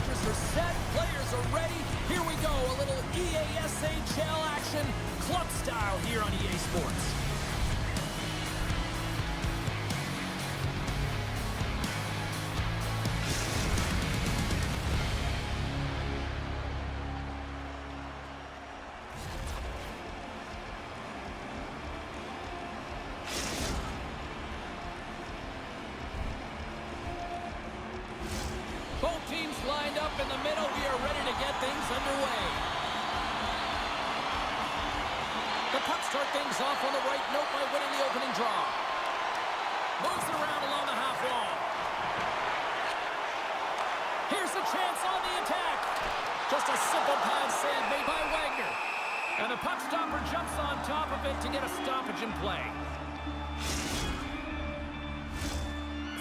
Chargers are set. Players are ready. Here we go. A little EASHL action, club style here on EA Sports. Both teams lined up in the middle. We are ready to get things underway. The Pucks start things off on the right note by winning the opening draw. Moves it around along the half wall. Here's a chance on the attack. Just a simple pad save made by Wagner. And the puck stopper jumps on top of it to get a stoppage in play.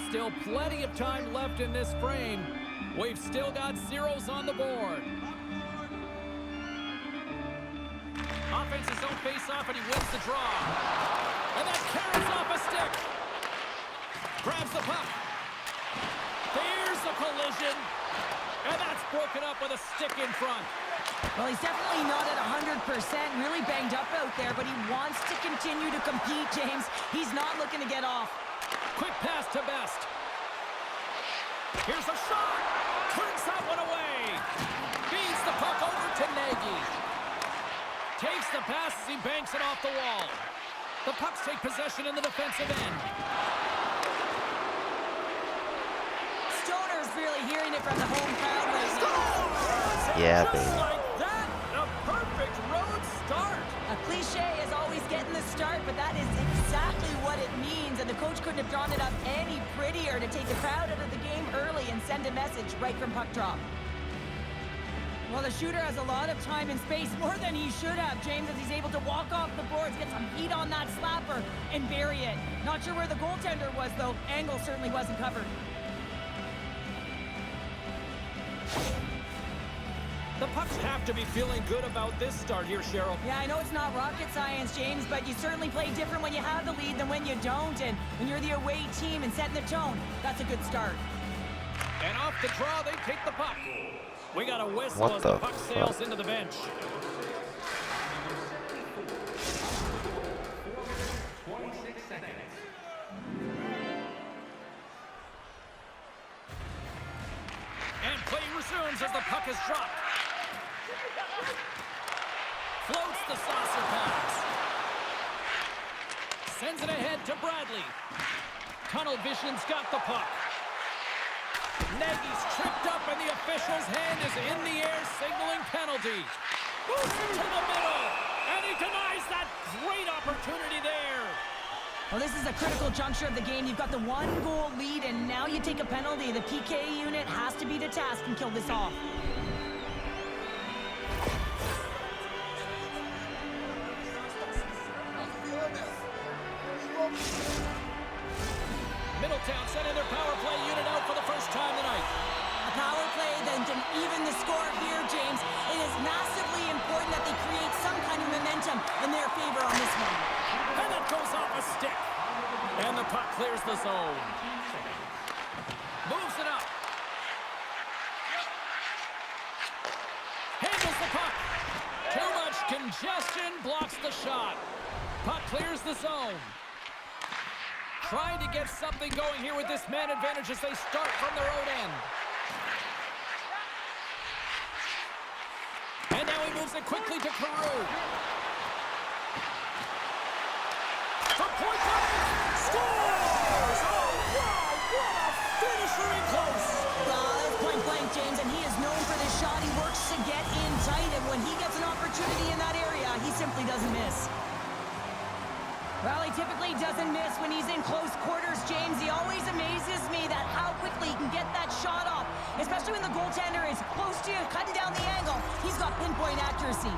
Still plenty of time left in this frame. We've still got zeros on the board. Offense's own face-off, and he wins the draw. And that carries off a stick. Grabs the puck. There's a collision. And that's broken up with a stick in front. Well, he's definitely not at 100%, really banged up out there, but he wants to continue to compete, James. He's not looking to get off. Quick pass to Best. Here's a shot. Turns that one away. Feeds the puck over to Nagy. Takes the pass as he banks it off the wall. The Pucks take possession in the defensive end. Stoner's really hearing it from the home crowd right now. Yeah, Just baby. like that, a perfect road start. A cliche is always getting the start, but that is exactly what it means, and the coach couldn't have drawn it up any prettier to take the crowd out of the game early and send a message right from puck drop. Well, the shooter has a lot of time and space, more than he should have, James, as he's able to walk off the boards, get some heat on that slapper, and bury it. Not sure where the goaltender was, though. Angle certainly wasn't covered. The Pucks have to be feeling good about this start here, Cheryl. Yeah, I know it's not rocket science, James, but you certainly play different when you have the lead than when you don't, and when you're the away team and setting the tone, that's a good start. And off the draw, they take the puck. We got a whistle What as the the puck fuck? sails into the bench. And play resumes as the puck is dropped. Floats the saucer pass. Sends it ahead to Bradley. Tunnel vision's got the puck. Nagy's tripped up, and the official's hand is in the air, signaling penalty. Moves it to the middle, and he denies that great opportunity there. Well, this is a critical juncture of the game. You've got the one-goal lead, and now you take a penalty. The PK unit has to be to task and kill this off. Middletown sending their power play unit out for the first time tonight. A power play then can even the score here, James. It is massively important that they create some kind of momentum in their favor on this one. And that goes off a stick. And the puck clears the zone. Moves it up. Handles the puck. Too much congestion, blocks the shot. Puck clears the zone. Trying to get something going here with this man advantage as they start from their own end. And now he moves it quickly to Carew. From point blank, scores! Oh, wow, what a finisher in close! Well, that's point blank, James, and he is known for this shot. He works to get in tight, and when he gets an opportunity in that area, he simply doesn't miss. Well, he typically doesn't miss when he's in close quarters, James. He always amazes me that how quickly he can get that shot off, especially when the goaltender is close to you, cutting down the angle. He's got pinpoint accuracy.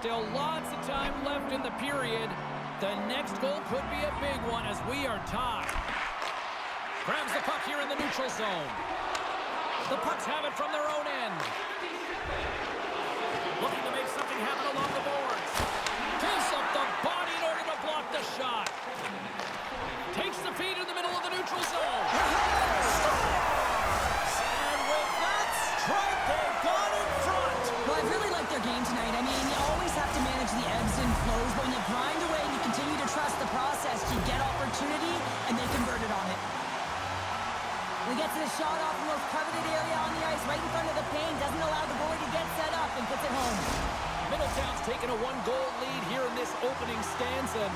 Still lots of time left in the period. The next goal could be a big one as we are tied. Grabs the puck here in the neutral zone. The Pucks have it from their own end. Looking to make something happen along the boards. Gives up the body in order to block the shot. Takes the feed in the middle of the neutral zone. close, but when you grind away and you continue to trust the process, you get opportunity, and they converted on it. We get to the shot off the most coveted area on the ice, right in front of the paint, doesn't allow the goalie to get set up, and puts it home. Middletown's taken a one-goal lead here in this opening stanza.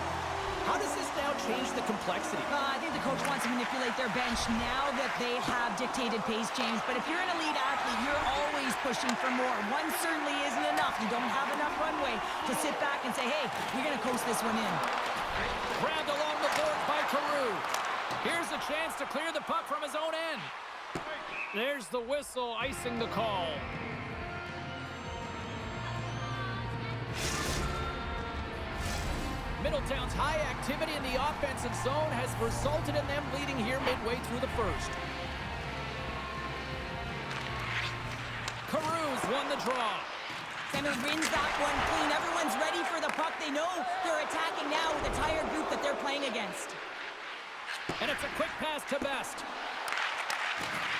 How does this now change the complexity? I think the coach wants to manipulate their bench now that they have dictated pace, James. But if you're an elite athlete, you're always pushing for more. One certainly isn't enough. You don't have enough runway to sit back and say, hey, we're going to coast this one in. Grabbed along the boards by Carew. Here's a chance to clear the puck from his own end. There's the whistle, icing the call. Middletown's high activity in the offensive zone has resulted in them leading here midway through the first. Carew's won the draw. Center wins that one clean. Everyone's ready for the puck. They know they're attacking now with the tired group that they're playing against. And it's a quick pass to Best.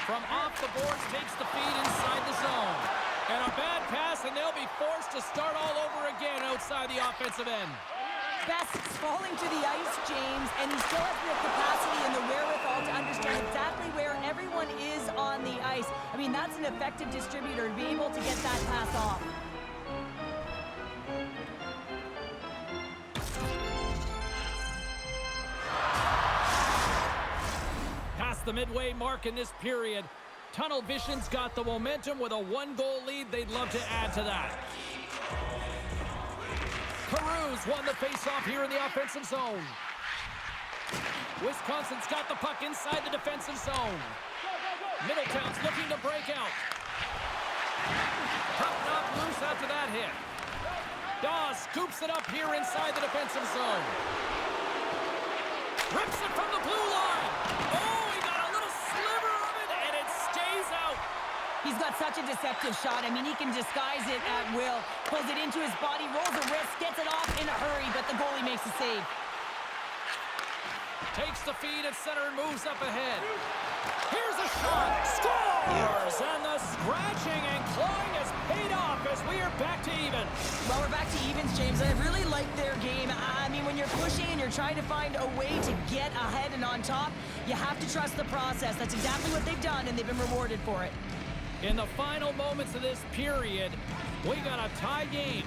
From off the boards, takes the feed inside the zone. And a bad pass, and they'll be forced to start all over again outside the offensive end. Best's falling to the ice, James, and he still has the capacity and the wherewithal to understand exactly where everyone is on the ice. I mean, that's an effective distributor to be able to get that pass off. Past the midway mark in this period, Tunnel Vision's got the momentum with a one-goal lead. They'd love to add to that. Carew's won the face-off here in the offensive zone. Wisconsin's got the puck inside the defensive zone. Middletown's looking to break out. Puck knocked loose after that hit. Dawes scoops it up here inside the defensive zone. Rips it from the blue line. Oh, he got a little sliver of it, and it stays out. He's got such a deceptive shot. I mean, he can disguise it at will. Pulls it into his body, rolls the wrist, gets it off in a hurry, but the goalie makes the save. Takes the feed at center and moves up ahead. Here's a shot. Scores! And the scratching and clawing has paid off as we are back to even. Well, we're back to evens, James. I really like their game. I mean, when you're pushing and you're trying to find a way to get ahead and on top, you have to trust the process. That's exactly what they've done, and they've been rewarded for it. In the final moments of this period, we got a tie game.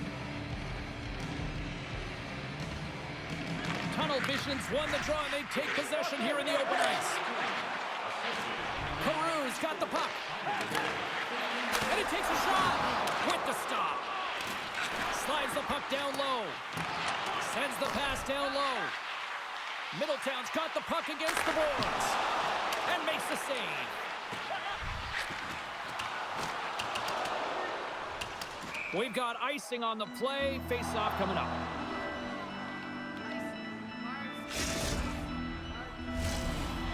Tunnel Vision's won the draw, and they take possession here in the open ice. Carew's got the puck. And he takes a shot with the stop. Slides the puck down low. Sends the pass down low. Middletown's got the puck against the boards. And makes the save. We've got icing on the play. Face-off coming up.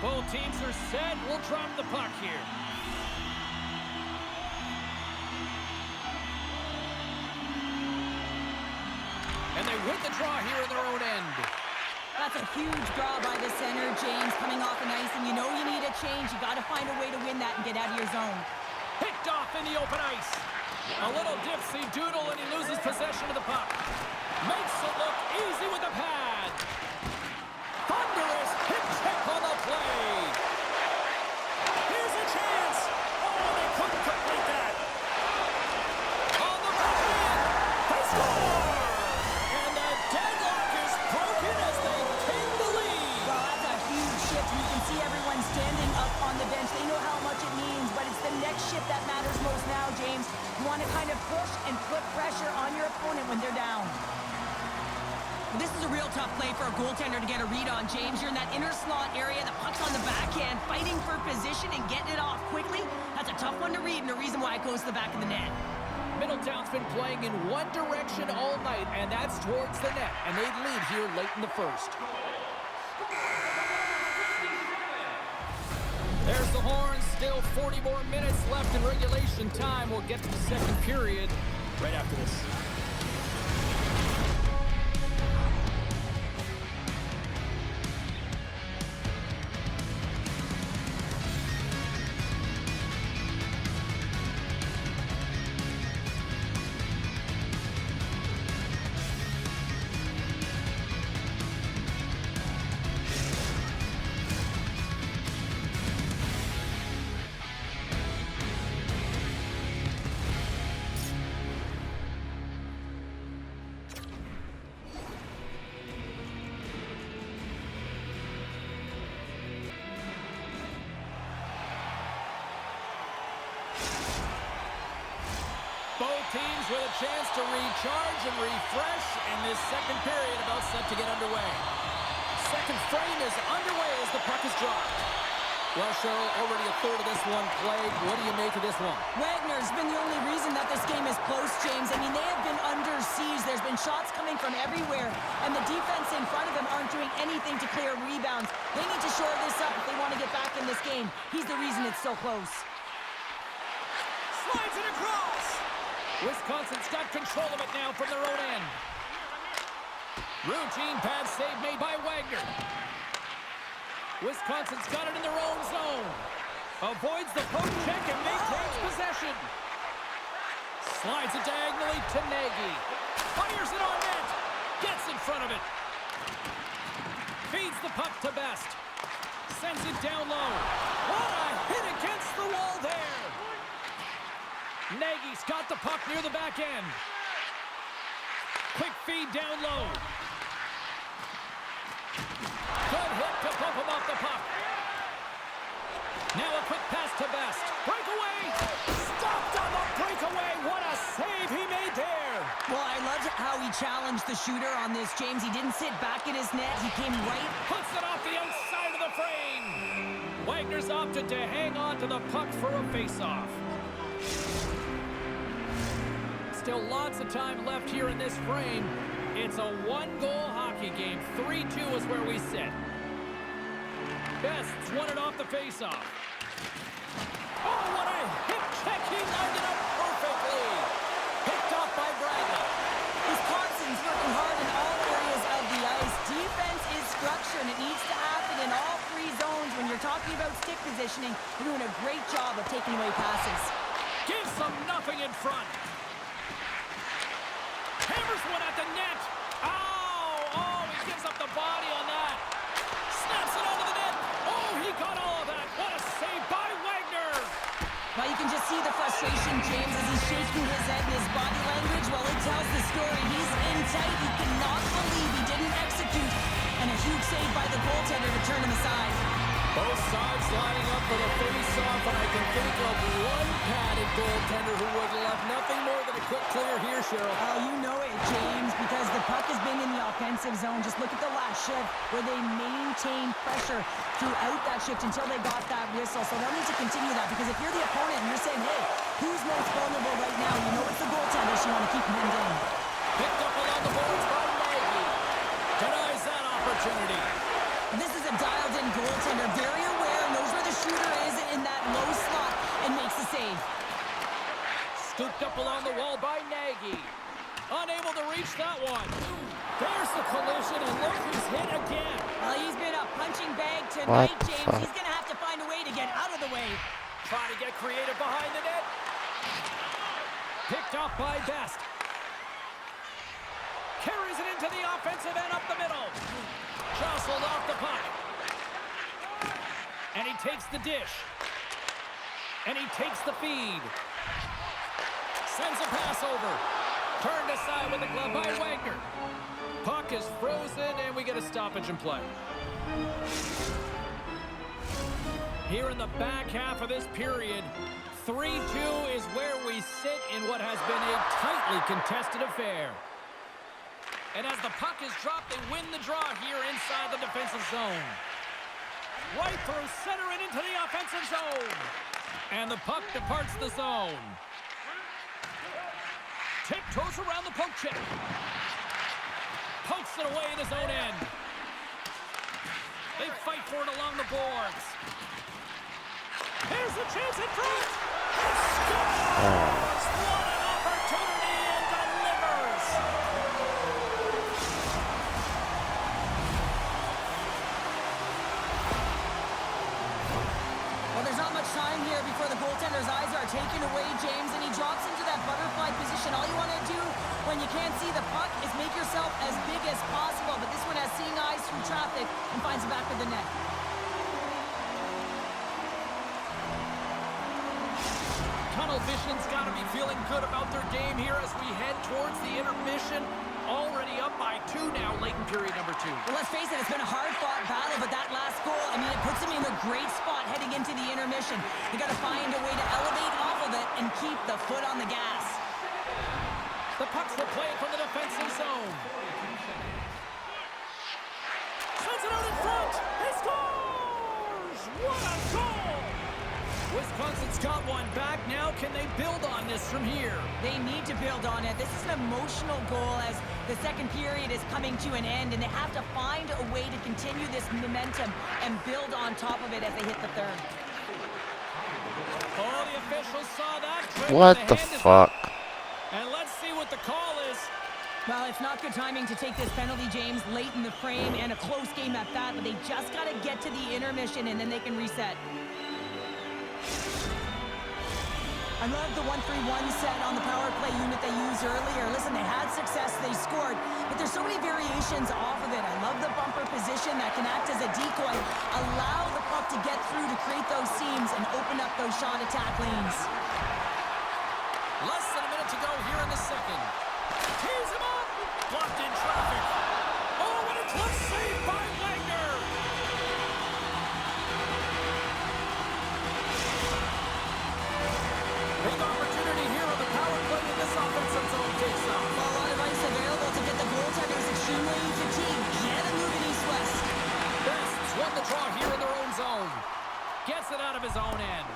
Both teams are set. We'll drop the puck here. And they win the draw here in their own end. That's a huge draw by the center, James, coming off an ice, and you know you need a change. You got to find a way to win that and get out of your zone. Picked off in the open ice. A little dipsy doodle, and he loses possession of the puck. Makes it look easy with the pad. Thunderous hip check on the play. Here's a chance. Oh, they couldn't complete that. On the back, they score. And the deadlock is broken as they take the lead. Well, that's a huge shift. You can see everyone standing up on the bench. They know how much it means, but it's the next shift that matters most now, James. You want to kind of push and put pressure on your opponent when they're down. This is a real tough play for a goaltender to get a read on, James. You're in that inner slot area, the puck's on the backhand, fighting for position and getting it off quickly. That's a tough one to read, and the reason why it goes to the back of the net. Middletown's been playing in one direction all night, and that's towards the net, and they lead here late in the first. There's the horn. Still 40 more minutes left in regulation time. We'll get to the second period right after this. chance to recharge and refresh, and this second period about set to get underway. Second frame is underway as the puck is dropped. Well, Cheryl, already a third of this one played. What do you make of this one? Wagner's been the only reason that this game is close, James. I mean, they have been under siege. There's been shots coming from everywhere, and the defense in front of him aren't doing anything to clear rebounds. They need to shore this up if they want to get back in this game. He's the reason it's so close. Slides it across. Wisconsin's got control of it now from their own end. Routine pass save made by Wagner. Wisconsin's got it in their own zone. Avoids the poke check and maintains possession. Slides it diagonally to Nagy. Fires it on net. Gets in front of it. Feeds the puck to Best. Sends it down low. What a hit against the wall there. Nagy's got the puck near the back end. Quick feed down low. Good hit to bump him off the puck. Now a quick pass to Best. Breakaway. Stopped on the breakaway. What a save he made there. Well, I loved how he challenged the shooter on this, James. He didn't sit back in his net. He came right. Puts it off the outside of the frame. Wagner's opted to hang on to the puck for a face-off. Still lots of time left here in this frame. It's a one-goal hockey game. 3-2 is where we sit. Best's won it off the face-off. Oh, what a hip check. He lined it up perfectly. Picked off by Bradley. Wisconsin's working hard in all areas of the ice. Defense is structured, and it needs to happen in all three zones. When you're talking about stick positioning, you're doing a great job of taking away passes. Gives them nothing in front. Hammers one at the net. Oh, he gives up the body on that. Snaps it onto the net. Oh, he got all of that. What a save by Wagner. Now you can just see the frustration, James, as he's shaking his head and his body language. Well, it tells the story. He's in tight. He cannot believe he didn't execute. And a huge save by the goaltender to turn him aside. Both sides lining up for the face-off, and I can think of one padded goaltender who would love nothing more than a quick clear here, Cheryl. Oh, you know it, James, because the puck has been in the offensive zone. Just look at the last shift where they maintained pressure throughout that shift until they got that whistle. So they'll need to continue that, because if you're the opponent and you're saying, hey, who's most vulnerable right now? You know it's the goaltender, so you want to keep him in. Picked up along the boards by Nagy. Denies that opportunity. This is a dialed-in goaltender, very aware, knows where the shooter is in that low slot, and makes the save. Scooped up along the wall by Nagy. Unable to reach that one. There's the collision, and look who's hit again. Well, he's been a punching bag tonight, James. He's going to have to find a way to get out of the way. Try to get creative behind the net. Picked off by Best. Carries it into the offensive end up the middle. Jostled off the puck. And he takes the dish. And he takes the feed. Sends a pass over. Turned aside with the glove by Wagner. Puck is frozen, and we get a stoppage in play. Here in the back half of this period, 3-2 is where we sit in what has been a tightly contested affair. And as the puck is dropped, they win the draw here inside the defensive zone. Right through center and into the offensive zone. And the puck departs the zone. Tiptoes around the poke check. Pokes it away in his own end. They fight for it along the boards. Here's the chance in front. Scores! What an opportunity, and delivers! Well, there's not much time here before the goaltender's eyes are taken away, James, and he drops into that butterfly position. All you want to do when you can't see the puck is make yourself as big as possible, but this one has seeing eyes through traffic and finds the back of the net. Tunnel vision's got to be feeling good about their game here as we head towards the intermission. Already up by 2 now, late in period number 2. Well, let's face it, it's been a hard-fought battle, but that last goal, I mean, it puts them in a great spot heading into the intermission. You got to find a way to elevate off of it and keep the foot on the gas. The pucks will play it from the defensive zone. Sends it out in front. He scores! What a goal! Wisconsin's got one back. Now can they build on this from here? They need to build on it. This is an emotional goal as the second period is coming to an end, and they have to find a way to continue this momentum and build on top of it as they hit the third. Oh, the officials saw that. What the fuck? And let's see what the call is. Well, it's not good timing to take this penalty, James, late in the frame, and a close game at that, but they just got to get to the intermission, and then they can reset. I love the 1-3-1 set on the power play unit they used earlier. Listen, they had success, they scored, but there's so many variations off of it. I love the bumper position that can act as a decoy, allow the puck to get through to create those seams and open up those shot attack lanes. Less than a minute to go here in the second. Tees him up! Blocked in traffic. Oh, what a close save by Wagner! Big opportunity here on the power play in this offensive zone face-off. A lot of ice available to get the goaltenders extremely fatigued. Can't move it east-west. Bests won the draw here in their own zone. Gets it out of his own end.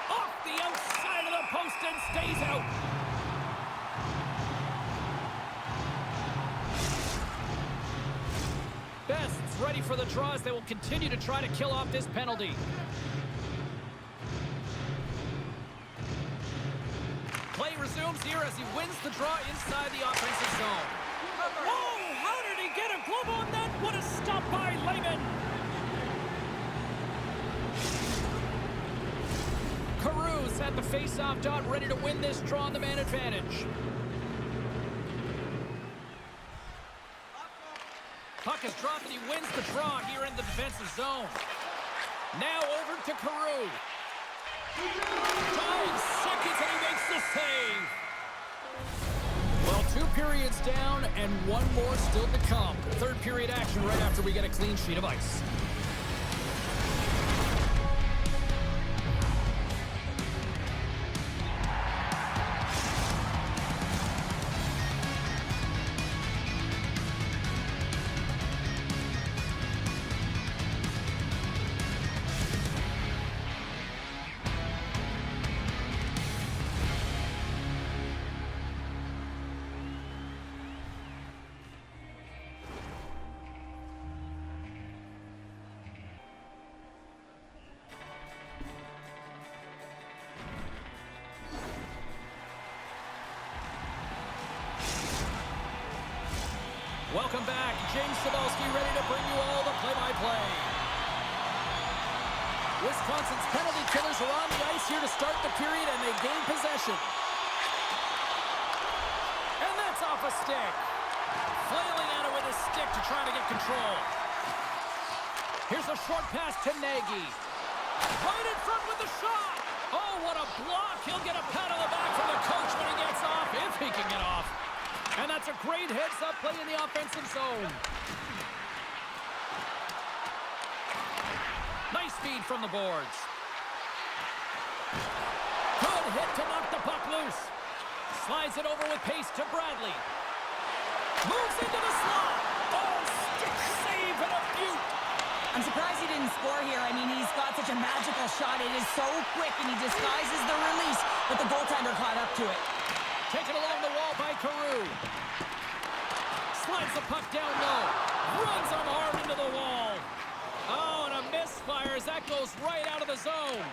Off the outside of the post and stays out. Bests ready for the draw as they will continue to try to kill off this penalty. Play resumes here as he wins the draw inside the offensive zone. Oh, how did he get a glove on that? What a stop by Lehman. Caru's at the face-off dot, ready to win this draw on the man advantage. Puck is dropped and he wins the draw here in the defensive zone. Now over to Caru. 5 seconds and he makes the save. Well, 2 periods down and 1 more still to come. Third period action right after we get a clean sheet of ice. Welcome back. James Cebulski ready to bring you all the play-by-play. Wisconsin's penalty killers are on the ice here to start the period, and they gain possession. And that's off a stick. Flailing at it with his stick to try to get control. Here's a short pass to Nagy. Right in front with the shot. Oh, what a block. He'll get a pat on the back from the coach when he gets off, if he can get off. And that's a great heads-up play in the offensive zone. Nice feed from the boards. Good hit to knock the puck loose. Slides it over with pace to Bradley. Moves into the slot. Oh, stick save and a beaut. I'm surprised he didn't score here. I mean, he's got such a magical shot. It is so quick, and he disguises the release, but the goaltender caught up to it. Taken along the wall by Caru. Slides the puck down low. Runs him hard into the wall. Oh, and a misfire as that goes right out of the zone.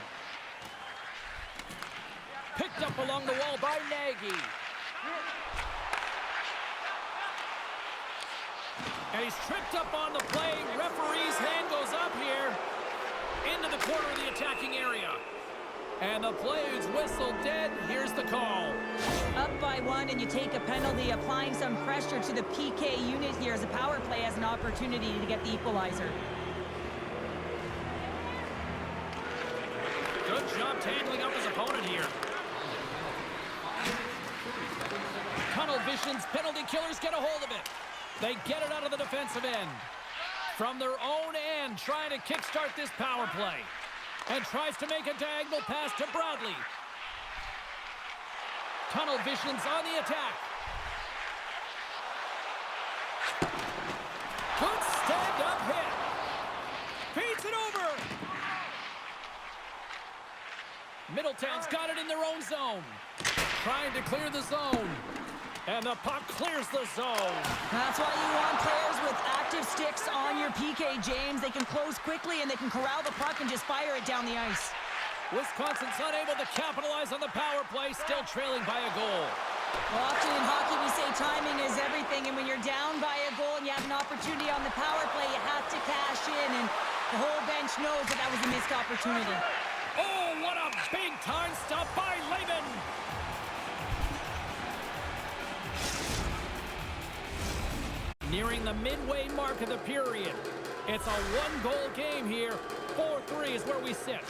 Picked up along the wall by Nagy. And he's tripped up on the play. Referee's hand goes up here into the corner of the attacking area. And the play is whistled dead. Here's the call. Up by 1 and you take a penalty, applying some pressure to the PK unit here as a power play has an opportunity to get the equalizer. Good job tangling up his opponent here. Tunnel vision's penalty killers get a hold of it. They get it out of the defensive end. From their own end, trying to kickstart this power play. And tries to make a diagonal pass to Bradley. Tunnel vision's on the attack. Good stand-up hit. Feeds it over. Middletown's got it in their own zone. Trying to clear the zone. And the puck clears the zone. That's why you want players with active sticks on your PK, James. They can close quickly and they can corral the puck and just fire it down the ice. Wisconsin's unable to capitalize on the power play, still trailing by a goal. Well, often in hockey we say timing is everything, and when you're down by a goal and you have an opportunity on the power play, you have to cash in, and the whole bench knows that that was a missed opportunity. Oh, what a big-time stop by Lehman! Nearing the midway mark of the period. It's a one-goal game here. 4-3 is where we sit.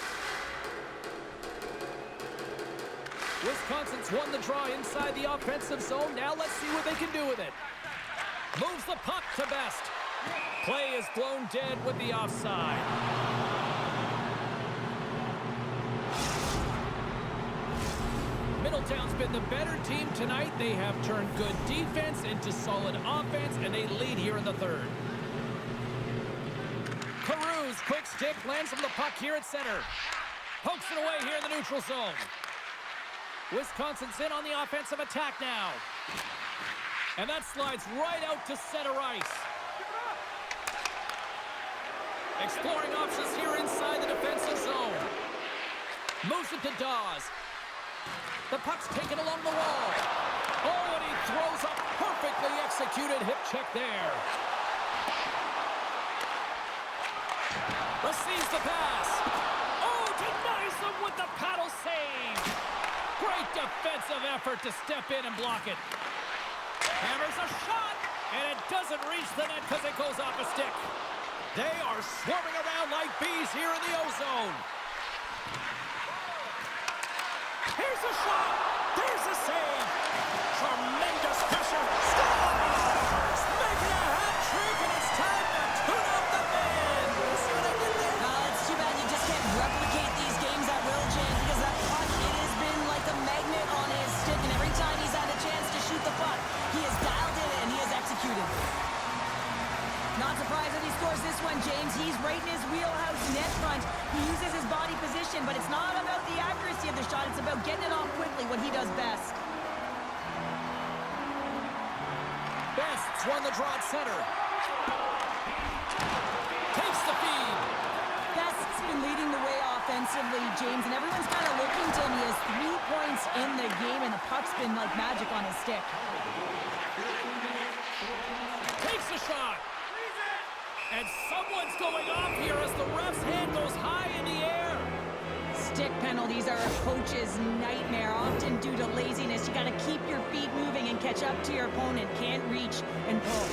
Wisconsin's won the draw inside the offensive zone. Now let's see what they can do with it. Moves the puck to Best. Play is blown dead with the offside. Middletown's been the better team tonight. They have turned good defense into solid offense, and they lead here in the third. Carews, quick stick, lands from the puck here at center. Pokes it away here in the neutral zone. Wisconsin's in on the offensive attack now. And that slides right out to center ice. Exploring options here inside the defensive zone. Moves it to Dawes. The puck's taken along the wall. Oh, and he throws a perfectly executed hip check there. Receives the pass. Oh, denies him with the paddle save. Great defensive effort to step in and block it. Hammers a shot, and it doesn't reach the net because it goes off a stick. They are swarming around like bees here in the O-zone. Here's a shot. There's a save. Tremendous pressure. Scores! Making a hat trick, and it's time to tune up the band. See what I did there? It's too bad you just can't replicate these games at will, James, because that puck, it has been like a magnet on his stick, and every time he's had a chance to shoot the puck, he has dialed in and he has executed. Not surprised that he scores this one, James. He's right in his wheelhouse net front. He uses his body position, but it's not about the accuracy of the shot. It's about getting it off quickly, what he does best. Best's won the draw at center. Takes the feed. Best's been leading the way offensively, James, and everyone's kind of looking to him. He has 3 points in the game, and the puck's been like magic on his stick. Takes the shot. And someone's going off here as the ref's hand goes high in the air. Stick penalties are a coach's nightmare, often due to laziness. You got to keep your feet moving and catch up to your opponent. Can't reach and pull.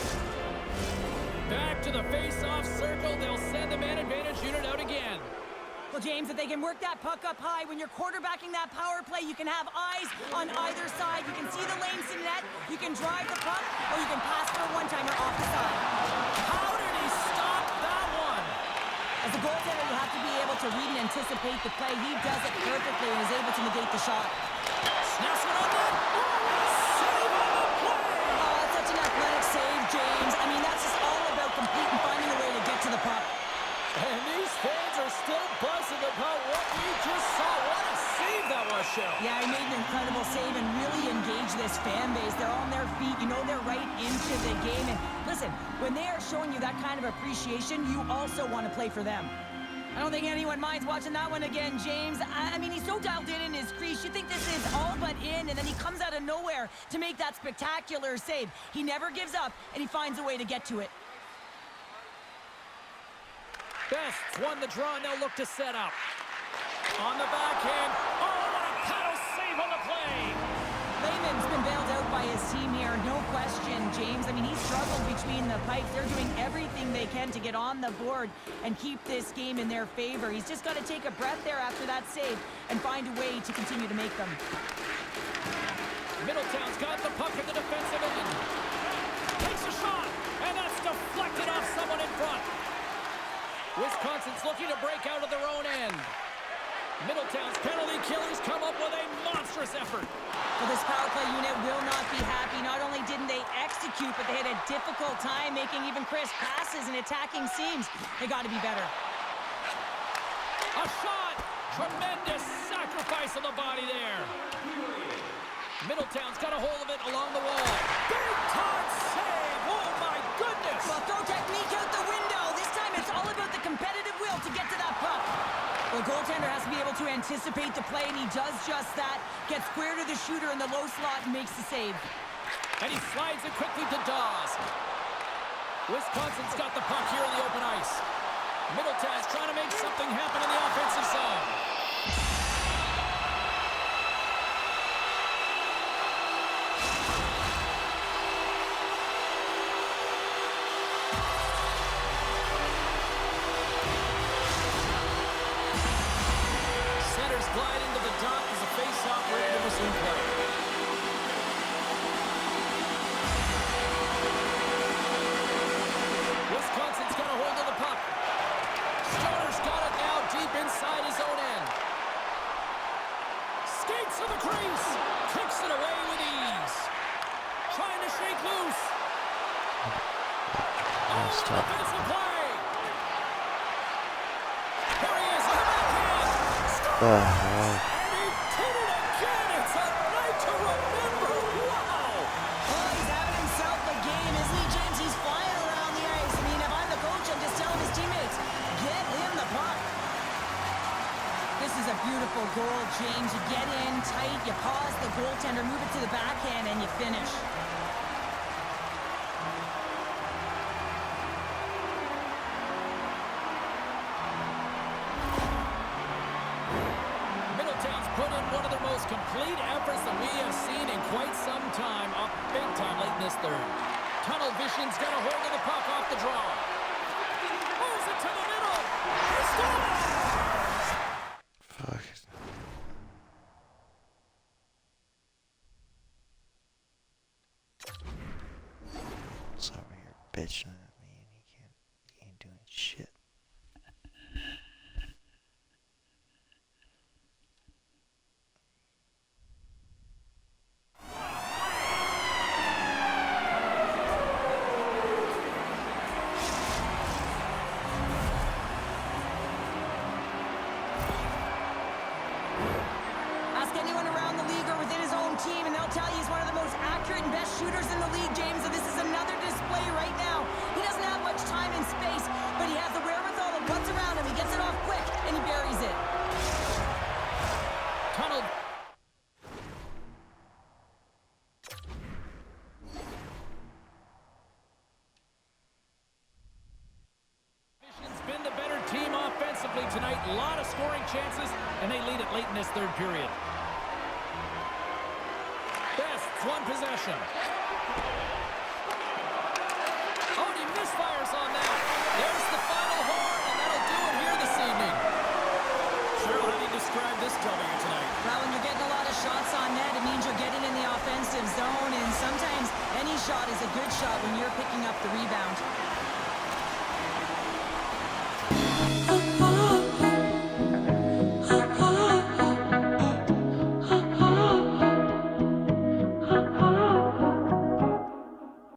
Back to the face-off circle. They'll send the man advantage unit out again. Well, James, if they can work that puck up high, when you're quarterbacking that power play, you can have eyes on either side. You can see the lanes to net, you can drive the puck, or you can pass for a one-timer off the side. How did he stop that one? As a goaltender, you have to be able to read and anticipate the play. He does it perfectly and is able to negate the shot. Snaps one on that. Oh, save on the play! Oh, that's such an athletic save, James. I mean, that's just all about competing, finding a way to get to the puck. And these fans are still buzzing about what we just saw. What a save that was, Shell. Yeah, he made an incredible save and really engaged this fan base. They're on their feet. You know they're right into the game. And listen, when they are showing you that kind of appreciation, you also want to play for them. I don't think anyone minds watching that one again, James. I mean, he's so dialed in his crease. You think this is all but in, and then he comes out of nowhere to make that spectacular save. He never gives up, and he finds a way to get to it. Best's won the draw, and they'll look to set up. On the backhand. Oh, what a paddle save on the play. Lehman's been bailed out by his team here, no question, James. I mean, he's struggled between the pipes. They're doing everything they can to get on the board and keep this game in their favor. He's just got to take a breath there after that save and find a way to continue to make them. Middletown's got the puck in the defensive end. Takes a shot, and that's deflected off someone in front. Wisconsin's looking to break out of their own end. Middletown's penalty killers come up with a monstrous effort. Well, this power play unit will not be happy. Not only didn't they execute, but they had a difficult time making even crisp passes and attacking seams. They got to be better. A shot! Tremendous sacrifice of the body there. Middletown's got a hold of it along the wall. Big time save! Oh my goodness! Well, throw technique out the window. This time it's all about the competitive will to get to that puck. The goaltender has to be able to anticipate the play, and he does just that. Gets square to the shooter in the low slot and makes the save. And he slides it quickly to Dawes. Wisconsin's got the puck here in the open ice. Middletown's trying to make something happen in the offensive zone. Centers glide into the dot as a face-off ready to resume play. Wisconsin's got a hold of the puck. Stoner's got it now deep inside his own end. Skates to the crease. Kicks it away with ease. Trying to shake loose. Oh, defensive play. Here he is on the backhand. And he did it again. It's a night to remember. Wow. Oh, he's having himself a game, isn't he, James? He's flying around the ice. I mean, if I'm the coach, I'm just telling his teammates, get him the puck. This is a beautiful goal, James. You get in tight, you pause the goaltender, move it to the backhand, and you finish. Middletown's put in one of their most complete efforts that we have seen in quite some time, up big time late in this third. Tunnel Vision's got a hold of the puck off the draw. Moves it to the middle. He scores! Fuck. It's over here bitching at me and he ain't doing shit. Ask anyone around the league or within his own team, and they'll tell you he's one of the most accurate and best shooters in the league, James. And this is another display right now. He doesn't have much time and space, but he has the wherewithal of what's around him. He gets it off quick, and he buries it. Tunnel. Vision's been the better team offensively tonight. A lot of scoring chances, and they lead it late in this third period. Best's one possession. Oh, and he misfires on that. There's the final horn, and that'll do it here this evening. Cheryl, how do you describe this W tonight? Well, when you're getting a lot of shots on net, it means you're getting in the offensive zone, and sometimes any shot is a good shot when you're picking up the rebound.